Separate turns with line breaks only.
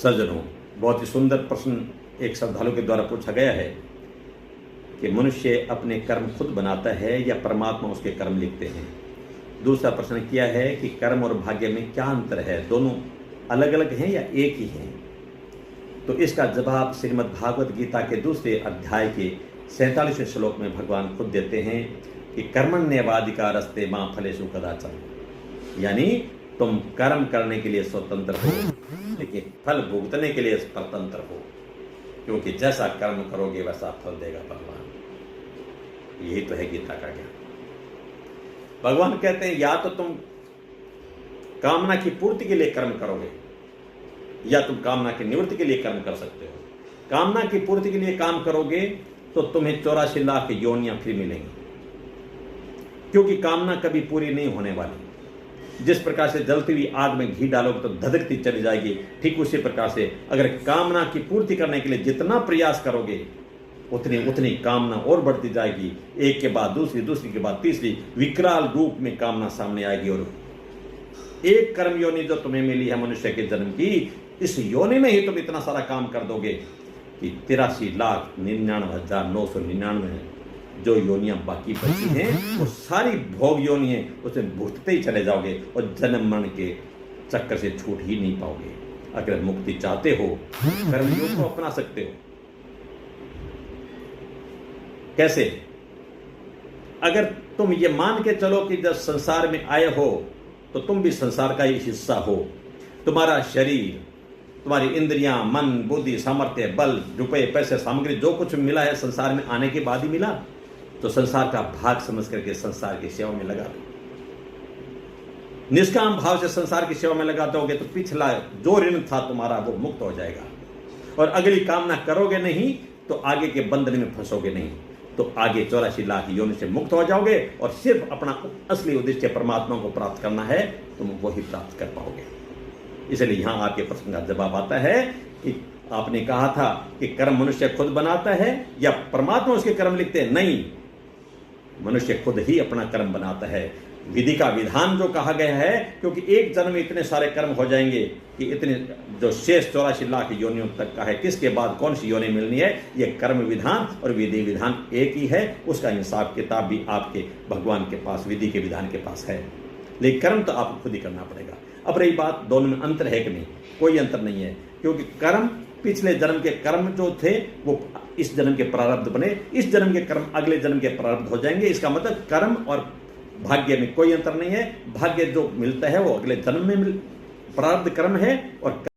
सज्जनों, बहुत ही सुंदर प्रश्न एक श्रद्धालु के द्वारा पूछा गया है कि मनुष्य अपने कर्म खुद बनाता है या परमात्मा उसके कर्म लिखते हैं। दूसरा प्रश्न किया है कि कर्म और भाग्य में क्या अंतर है, दोनों अलग अलग हैं या एक ही हैं। तो इसका जवाब श्रीमद् भागवत गीता के दूसरे अध्याय के 47वें श्लोक में भगवान खुद देते हैं कि कर्मण्येवाधिकारस्ते मा फलेषु कदाचन, यानी तुम कर्म करने के लिए स्वतंत्र हो लेकिन फल भुगतने के लिए स्वतंत्र हो, क्योंकि जैसा कर्म करोगे वैसा फल देगा भगवान। यही तो है गीता का ज्ञान। भगवान कहते हैं या तो तुम कामना की पूर्ति के लिए कर्म करोगे या तुम कामना की निवृत्ति के लिए कर्म कर सकते हो। कामना की पूर्ति के लिए काम करोगे तो तुम्हें 84 लाख योनियां फ्री मिलेंगी, क्योंकि कामना कभी पूरी नहीं होने वाली। जिस प्रकार से जलती हुई आग में घी डालोगे तो धधकती चली जाएगी, ठीक उसी प्रकार से अगर कामना की पूर्ति करने के लिए जितना प्रयास करोगे उतनी उतनी कामना और बढ़ती जाएगी। एक के बाद दूसरी, दूसरी के बाद तीसरी, विकराल रूप में कामना सामने आएगी। और एक कर्म योनि जो तुम्हें मिली है मनुष्य के जन्म की, इस योनि में ही तुम इतना सारा काम कर दोगे कि 83,99,999 जो योनियां बाकी बची हैं वो सारी भोग योनि है, उसमें भुगतते ही चले जाओगे और जन्म मरण के चक्कर से छूट ही नहीं पाओगे। अगर मुक्ति चाहते हो कर्मयोग को अपना सकते हो। कैसे? अगर तुम ये मान के चलो कि जब संसार में आए हो तो तुम भी संसार का ही हिस्सा हो। तुम्हारा शरीर, तुम्हारी इंद्रियां, मन, बुद्धि, सामर्थ्य, बल, रुपए, पैसे, सामग्री जो कुछ मिला है संसार में आने के बाद ही मिला, तो संसार का भाग समझ करके संसार की सेवा में लगा दो। निष्काम भाव से संसार की सेवा में लगा दोगे तो पिछला जो ऋण था तुम्हारा वो मुक्त हो जाएगा, और अगली कामना करोगे नहीं तो आगे के बंधन में फंसोगे नहीं, तो आगे 84 लाख योनि से मुक्त हो जाओगे और सिर्फ अपना असली उद्देश्य परमात्मा को प्राप्त करना है, तुम वही प्राप्त कर पाओगे। इसलिए यहां आपके प्रश्न का जवाब आता है कि आपने कहा था कि कर्म मनुष्य खुद बनाता है या परमात्मा उसके कर्म लिखते हैं। नहीं, मनुष्य खुद ही अपना कर्म बनाता है। विधि का विधान जो कहा गया है, क्योंकि एक जन्म में इतने सारे कर्म हो जाएंगे कि इतने जो शेष 84 लाख योनियों तक का है, किसके बाद कौन सी योनि मिलनी है, यह कर्म विधान और विधि विधान एक ही है। उसका हिसाब किताब भी आपके भगवान के पास, विधि के विधान के पास है, लेकिन कर्म तो आपको खुद ही करना पड़ेगा। अब रही बात दोनों में अंतर है कि नहीं, कोई अंतर नहीं है, क्योंकि कर्म पिछले जन्म के कर्म जो थे वो इस जन्म के प्रारब्ध बने, इस जन्म के कर्म अगले जन्म के प्रारब्ध हो जाएंगे। इसका मतलब कर्म और भाग्य में कोई अंतर नहीं है। भाग्य जो मिलता है वो अगले जन्म में प्रारब्ध कर्म है और